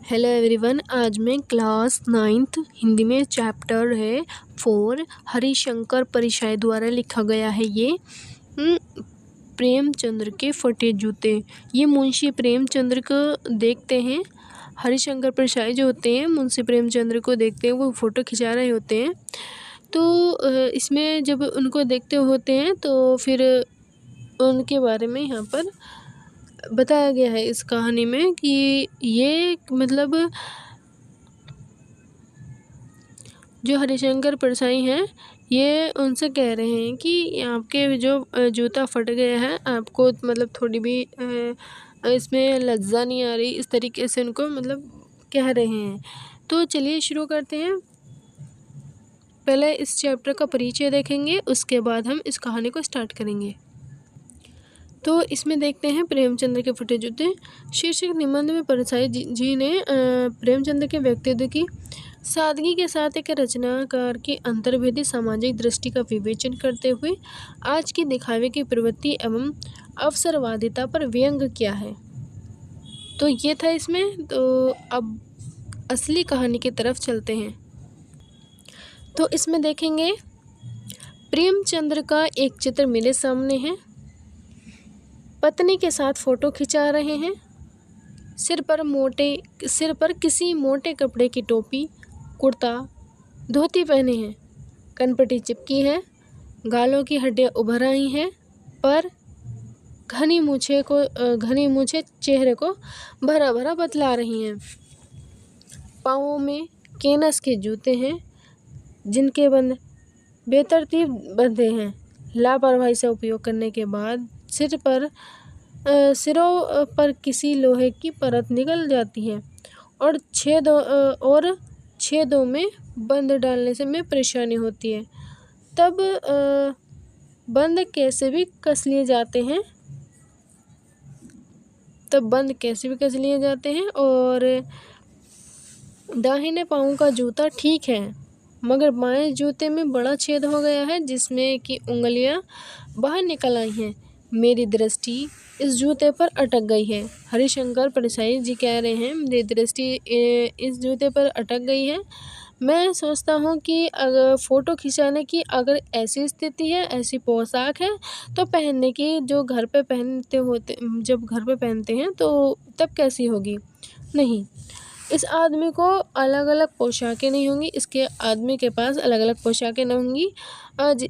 Hello everyone. आज मैं class 9th Hindi में चैप्टर है 4 हरिशंकर परिशाय द्वारा लिखा गया है ये प्रेमचंद्र के फटे जूते। ये मुंशी प्रेमचंद्र को देखते हैं। हरिशंकर परिशाय जो होते हैं मुंशी प्रेमचंद्र को देखते हैं, वो फ़ोटो खिंचा रहे होते हैं। तो इसमें जब उनको देखते होते हैं तो फिर उनके बारे में यहाँ पर बताया गया है इस कहानी में कि ये मतलब जो हरिशंकर परसाई हैं ये उनसे कह रहे हैं कि आपके जो जूता फट गया है, आपको मतलब थोड़ी भी इसमें लज्जा नहीं आ रही, इस तरीके से उनको मतलब कह रहे हैं। तो चलिए शुरू करते हैं। पहले इस चैप्टर का परिचय देखेंगे, उसके बाद हम इस कहानी को स्टार्ट करेंगे। तो इसमें देखते हैं प्रेमचंद्र के फटे जूते। शीर्षक निबंध में परसाई जी ने प्रेमचंद्र के व्यक्तित्व की सादगी के साथ एक रचनाकार की अंतर्भेदी सामाजिक दृष्टि का विवेचन करते हुए आज की दिखावे की प्रवृत्ति एवं अवसरवादिता पर व्यंग किया है। तो ये था इसमें। तो अब असली कहानी की तरफ चलते हैं। तो इसमें देखेंगे प्रेमचंद्र का एक चित्र मेरे सामने है। पत्नी के साथ फ़ोटो खिंचा रहे हैं। सिर पर किसी मोटे कपड़े की टोपी, कुर्ता, धोती पहने हैं। कनपटी चिपकी है, गालों की हड्डियां उभर आई हैं, पर घनी मूछें चेहरे को भरा भरा बतला रही हैं। पाँवों में कैनस के जूते हैं, जिनके बंद बेतरतीब बंधे हैं। लापरवाही से उपयोग करने के बाद सिरों पर किसी लोहे की परत निकल जाती है और छेदों में बंद डालने से में परेशानी होती है। तब बंद कैसे भी कस लिए जाते हैं और दाहिने पाँव का जूता ठीक है, मगर बाएं जूते में बड़ा छेद हो गया है, जिसमें कि उंगलियां बाहर निकल आई हैं। मेरी दृष्टि इस जूते पर अटक गई है। हरिशंकर परसाई जी कह रहे हैं, मेरी दृष्टि इस जूते पर अटक गई है। मैं सोचता हूँ कि अगर फ़ोटो खिंचाने की अगर ऐसी स्थिति है, ऐसी पोशाक है, तो पहनने की जब घर पे पहनते हैं तो तब कैसी होगी। नहीं, इस आदमी को अलग अलग पोशाकें नहीं होंगी, इसके आदमी के पास अलग अलग पोशाकें नहीं होंगी।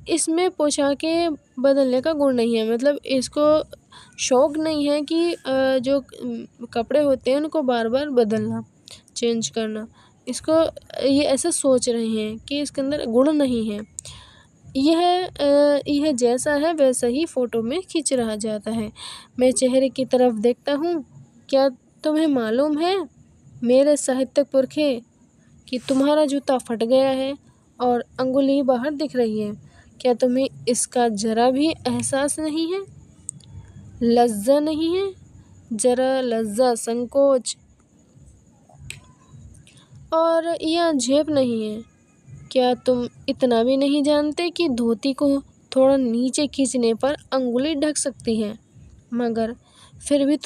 इसमें पोशाकें बदलने का गुण नहीं है, मतलब इसको शौक़ नहीं है कि जो कपड़े होते हैं उनको बार बार बदलना, चेंज करना। इसको ये ऐसा सोच रहे हैं कि इसके अंदर गुण नहीं है। यह जैसा है वैसा ही फ़ोटो में खींच रहा जाता है। मैं चेहरे की तरफ देखता हूँ। क्या तुम्हें मालूम है मेरे साहित्यक पुरखे कि तुम्हारा जूता फट गया है और अंगुली बाहर दिख रही है? क्या तुम्हें इसका जरा भी एहसास नहीं है? लज्जा नहीं है? जरा लज्जा, संकोच और यह झेप नहीं है? क्या तुम इतना भी नहीं जानते कि धोती को थोड़ा नीचे खींचने पर अंगुली ढक सकती है? मगर फिर भी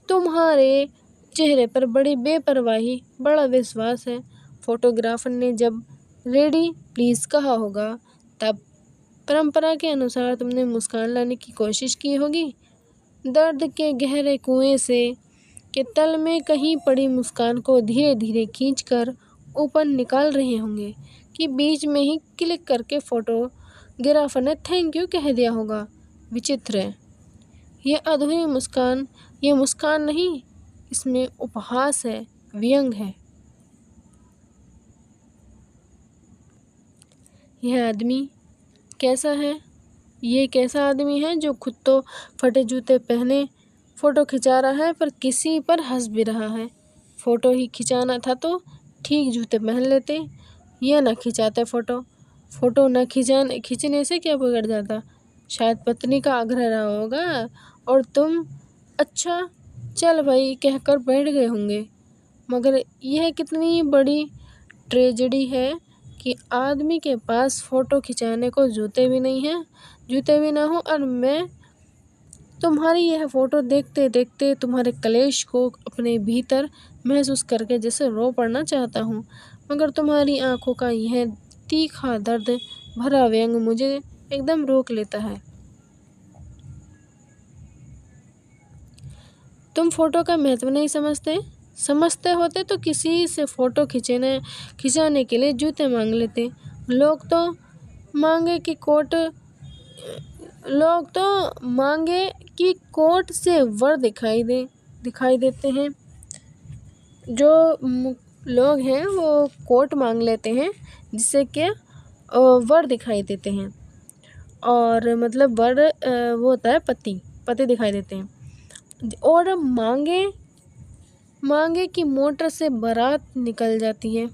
तुम्हारे चेहरे पर बड़ी बेपरवाही, बड़ा विश्वास है। फोटोग्राफर ने जब रेडी प्लीज़ कहा होगा, तब परंपरा के अनुसार तुमने मुस्कान लाने की कोशिश की होगी। दर्द के गहरे कुएं के तल में कहीं पड़ी मुस्कान को धीरे धीरे खींचकर ऊपर निकाल रहे होंगे कि बीच में ही क्लिक करके फोटोग्राफर ने थैंक यू कह दिया होगा। विचित्र है यह अधूरी मुस्कान। ये मुस्कान नहीं, इसमें उपहास है, व्यंग है। यह आदमी कैसा है? ये कैसा आदमी है जो खुद तो फटे जूते पहने फ़ोटो खिंचा रहा है, पर किसी पर हंस भी रहा है। फ़ोटो ही खिंचाना था तो ठीक जूते पहन लेते, यह ना खिंचाते फ़ोटो न खींचने से क्या बिगड़ जाता? शायद पत्नी का आग्रह रहा होगा और तुम अच्छा चल भाई कहकर बैठ गए होंगे। मगर यह कितनी बड़ी ट्रेजेडी है कि आदमी के पास फ़ोटो खिंचाने को जूते भी नहीं हैं, जूते भी ना हो, और मैं तुम्हारी यह फ़ोटो देखते देखते तुम्हारे कलेश को अपने भीतर महसूस करके जैसे रो पड़ना चाहता हूँ, मगर तुम्हारी आंखों का यह तीखा दर्द भरा व्यंग मुझे एकदम रोक लेता है। तुम फोटो का महत्व नहीं समझते होते तो किसी से फ़ोटो खिंचाने के लिए जूते मांग लेते। लोग तो मांगे कि कोट से वर दिखाई देते हैं। जो लोग हैं वो कोट मांग लेते हैं जिससे कि वर दिखाई देते हैं, और मतलब वर वो होता है पति दिखाई देते हैं। और मांगे कि मोटर से बारात निकल जाती है,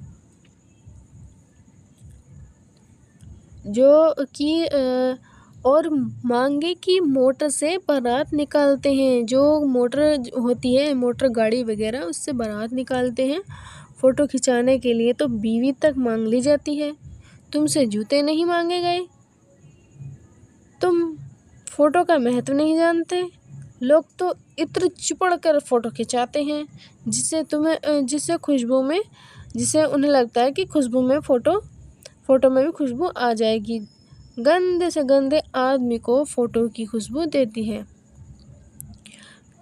और मांगे कि मोटर से बारात निकालते हैं। जो मोटर होती है, मोटर गाड़ी वगैरह, उससे बारात निकालते हैं फ़ोटो खिंचाने के लिए, तो बीवी तक मांग ली जाती है। तुमसे जूते नहीं मांगे गए। तुम फ़ोटो का महत्व नहीं जानते। लोग तो इत्र चिपड़ कर फ़ोटो खिंचाते हैं जिससे उन्हें लगता है कि फ़ोटो में भी खुशबू आ जाएगी। गंदे से गंदे आदमी को फ़ोटो की खुशबू देती है।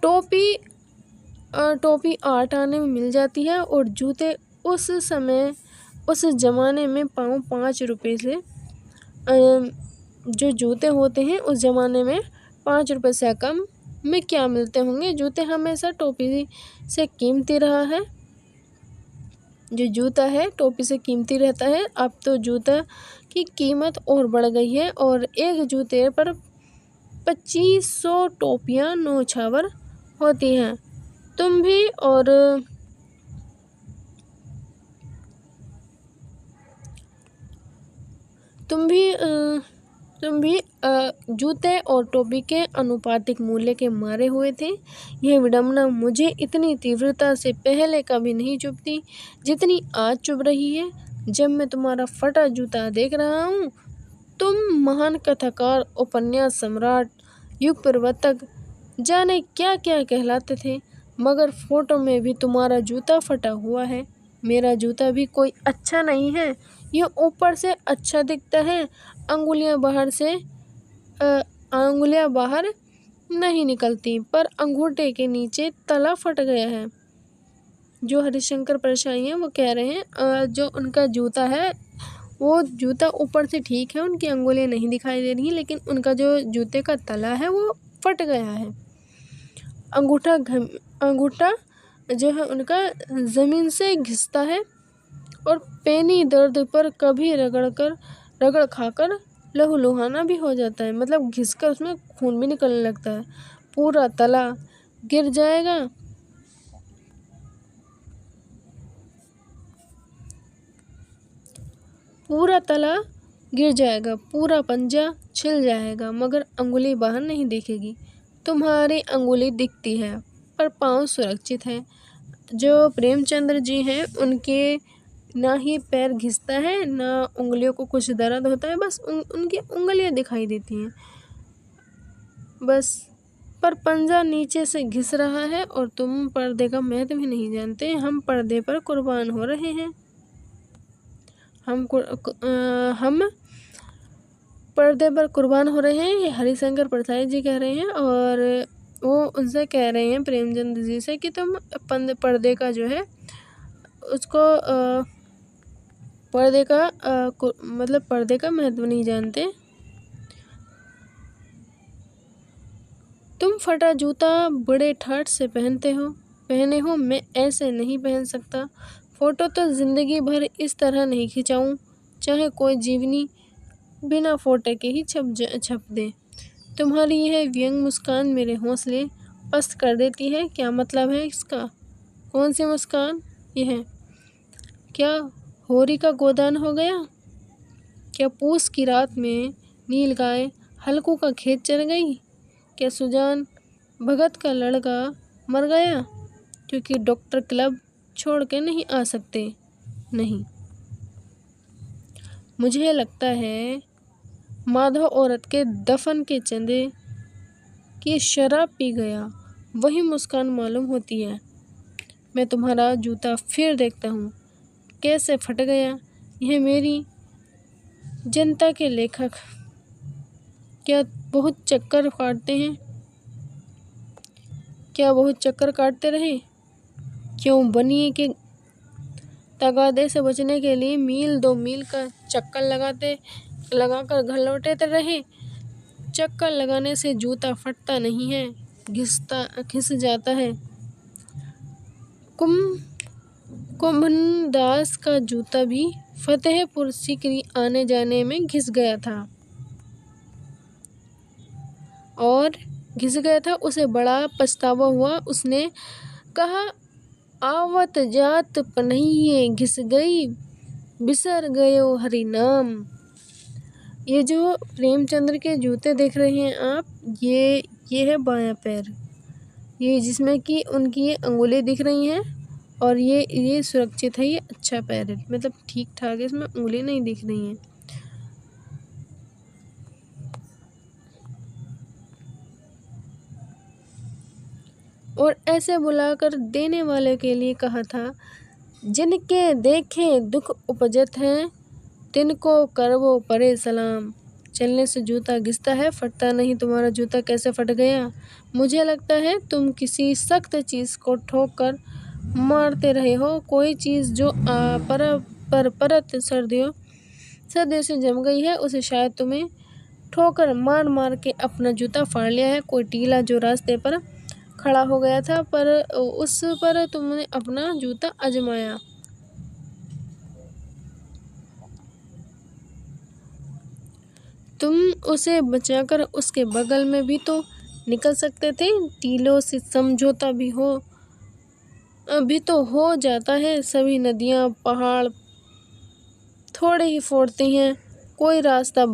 टोपी आठ आने में मिल जाती है, और जूते उस ज़माने में 5 रुपए से जो जूते होते हैं उस ज़माने में 5 रुपए से कम में क्या मिलते होंगे। जूते हमेशा टोपी से कीमती रहा है। जो जूता है टोपी से कीमती रहता है। अब तो जूता की कीमत और बढ़ गई है, और एक जूते पर 2500 टोपियाँ नौछावर होती हैं। तुम भी जूते और टोपी के अनुपातिक मूल्य के मारे हुए थे। यह विडंबना मुझे इतनी तीव्रता से पहले कभी नहीं चुभती जितनी आज चुभ रही है, जब मैं तुम्हारा फटा जूता देख रहा हूँ। तुम महान कथाकार, उपन्यास सम्राट, युग प्रवर्तक, जाने क्या क्या कहलाते थे, मगर फ़ोटो में भी तुम्हारा जूता फटा हुआ है। मेरा जूता भी कोई अच्छा नहीं है। यह ऊपर से अच्छा दिखता है, अंगुलियां बाहर नहीं निकलती, पर अंगूठे के नीचे तला फट गया है। जो हरिशंकर परछाई हैं वो कह रहे हैं जो उनका जूता है वो जूता ऊपर से ठीक है, उनकी अंगुलियां नहीं दिखाई दे रही, लेकिन उनका जो जूते का तला है वो फट गया है। अंगूठा जो है उनका ज़मीन से घिसता है, और पैनी दर्द पर कभी रगड़ खाकर लहूलुहाना भी हो जाता है। मतलब घिसकर उसमें खून भी निकलने लगता है। पूरा तला गिर जाएगा। पूरा पंजा छिल जाएगा, मगर अंगुली बाहर नहीं दिखेगी। तुम्हारी अंगुली दिखती है पर पाँव सुरक्षित है। जो प्रेमचंद्र जी हैं उनके ना ही पैर घिसता है, ना उंगलियों को कुछ दर्द होता है, बस उनकी उंगलियां दिखाई देती हैं बस। पर पंजा नीचे से घिस रहा है, और तुम पर्दे का महत्व भी नहीं जानते। हम पर्दे पर कुर्बान हो रहे हैं। हम पर्दे पर कुर्बान हो रहे हैं, ये हरिशंकर परछाई जी कह रहे हैं। और वो उनसे कह रहे हैं प्रेमचंद जी से कि तुम पर्दे का जो है उसको पर्दे का महत्व नहीं जानते। तुम फटा जूता बड़े ठाठ से पहने हो, मैं ऐसे नहीं पहन सकता। फ़ोटो तो ज़िंदगी भर इस तरह नहीं खिंचाऊं, चाहे कोई जीवनी बिना फ़ोटो के ही छप दे। तुम्हारी यह व्यंग मुस्कान मेरे हौसले पस्त कर देती है। क्या मतलब है इसका? कौन सी मुस्कान? यह क्या होरी का गोदान हो गया? क्या पूस की रात में नील गाय हल्कू का खेत चर गई? क्या सुजान भगत का लड़का मर गया क्योंकि डॉक्टर क्लब छोड़ के नहीं आ सकते? नहीं, मुझे लगता है माधव औरत के दफन के चंदे कि शराब पी गया, वही मुस्कान मालूम होती है। मैं तुम्हारा जूता फिर देखता हूँ, कैसे फट गया। यह मेरी जनता के लेखक क्या बहुत चक्कर काटते रहे? क्यों बनिए के तगादे से बचने के लिए मील 2 मील का चक्कर लगाकर घर लौटे रहे। चक्कर लगाने से जूता फटता नहीं है, घिस जाता है। कुंभनदास का जूता भी फतेहपुर सीकरी आने जाने में घिस गया था। उसे बड़ा पछतावा हुआ। उसने कहा, आवत जात पनहिए घिस गई, बिसर गयो हरि नाम। ये जो प्रेमचंद्र के जूते देख रहे हैं आप, ये है बायां पैर, ये जिसमें कि उनकी ये अंगुली दिख रही हैं और ये सुरक्षित है, ये अच्छा पैर है, मतलब ठीक ठाक है, इसमें उंगली नहीं दिख रही हैं। और ऐसे बुलाकर देने वाले के लिए कहा था, जिनके देखे दुख उपजत हैं, तिनको करवो परे सलाम। चलने से जूता घिसता है, फटता नहीं। तुम्हारा जूता कैसे फट गया? मुझे लगता है तुम किसी सख्त चीज़ को ठोक कर मारते रहे हो। कोई चीज़ जो परत सर्दियों से जम गई है, उसे शायद तुम्हें ठोकर मार के अपना जूता फाड़ लिया है। कोई टीला जो रास्ते पर खड़ा हो गया था, पर उस पर तुमने अपना जूता आजमाया। तुम उसे बचाकर उसके बगल में भी तो निकल सकते थे। टीलों से समझौता भी तो हो जाता है। सभी नदियाँ पहाड़ थोड़े ही फोड़ती हैं, कोई रास्ता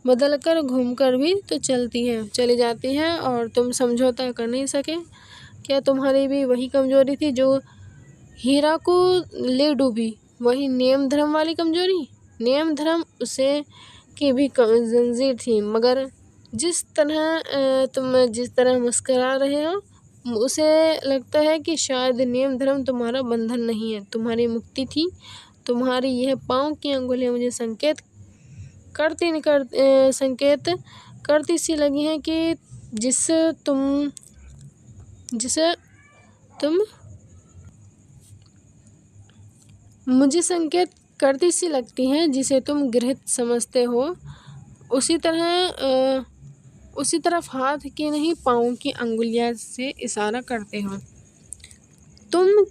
बदल कर घूमकर भी तो चली जाती है, और तुम समझौता कर नहीं सके। क्या तुम्हारी भी वही कमजोरी थी जो हीरा को ले डूबी? वही नियम धर्म वाली कमजोरी? नियम धर्म उसे की भी जंजीर थी, मगर जिस तरह मुस्कुरा रहे हो, उसे लगता है कि शायद नियम धर्म तुम्हारा बंधन नहीं है, तुम्हारी मुक्ति थी। तुम्हारी यह पाँव की अंगुलियां मुझे संकेत करती सी लगी हैं कि जिसे तुम मुझे संकेत करती सी लगती हैं, जिसे तुम गृहित समझते हो। उसी तरफ हाथ की नहीं, पाँव की अंगुलियां से इशारा करते हो। तुम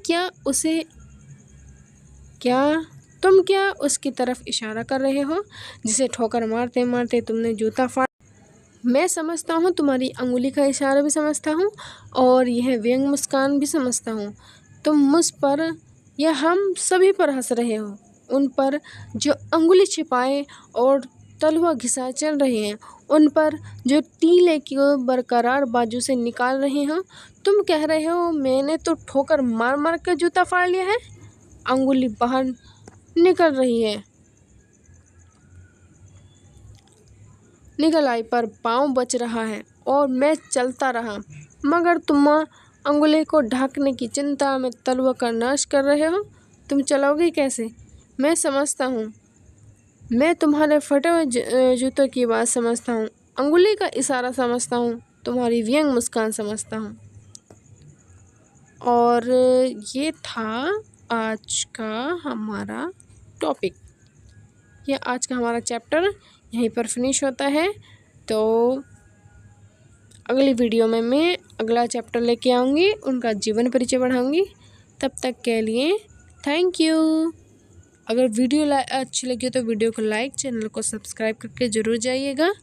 क्या उसकी तरफ इशारा कर रहे हो जिसे ठोकर मारते मारते तुमने जूता फाड़? मैं समझता हूँ, तुम्हारी अंगुली का इशारा भी समझता हूँ, और यह व्यंग मुस्कान भी समझता हूँ। तुम मुझ पर या हम सभी पर हंस रहे हो, उन पर जो अंगुली छिपाए और तलवा घिसा चल रहे हैं, उन पर जो टीले की बरकरार बाजू से निकाल रहे हो। तुम कह रहे हो मैंने तो ठोकर मार कर जूता फाड़ लिया है। अंगुली बाहर निकल रही है, निकल आई, पर पाँव बच रहा है और मैं चलता रहा। मगर तुम अंगुली को ढकने की चिंता में तलवा का नाश कर रहे हो। तुम चलोगे कैसे? मैं समझता हूँ, मैं तुम्हारे फटे हुए जूतों की बात समझता हूँ, अंगुली का इशारा समझता हूँ, तुम्हारी व्यंग मुस्कान समझता हूँ। और ये था आज का हमारा टॉपिक, या आज का हमारा चैप्टर यहीं पर फिनिश होता है। तो अगली वीडियो में मैं अगला चैप्टर लेके आऊँगी, उनका जीवन परिचय बढ़ाऊँगी। तब तक के लिए थैंक यू। अगर वीडियो अच्छी लगी तो वीडियो को लाइक, चैनल को सब्सक्राइब करके ज़रूर जाइएगा।